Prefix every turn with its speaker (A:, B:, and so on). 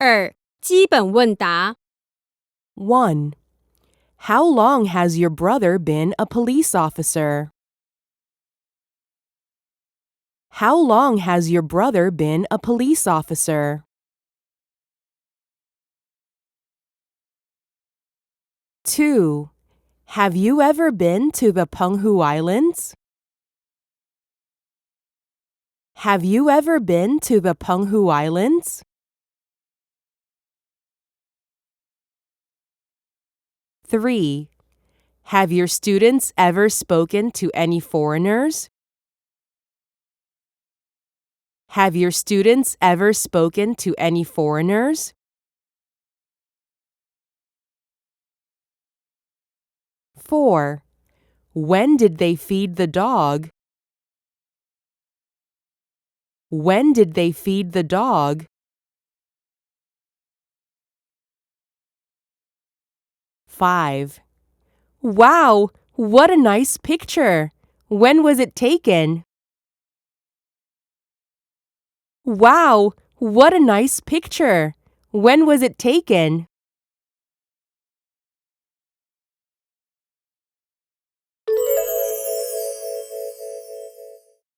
A: 2. 基本问答
B: 1. How long has your brother been a police officer? How long has your brother been a police officer? 2. Have you ever been to the Penghu Islands? Have you ever been to the Penghu Islands? 3. Have your students ever spoken to any foreigners? Have your students ever spoken to any foreigners? 4. When did they feed the dog? When did they feed the dog? 5. Wow, what a nice picture! When was it taken? Wow, what a nice picture! When was it taken?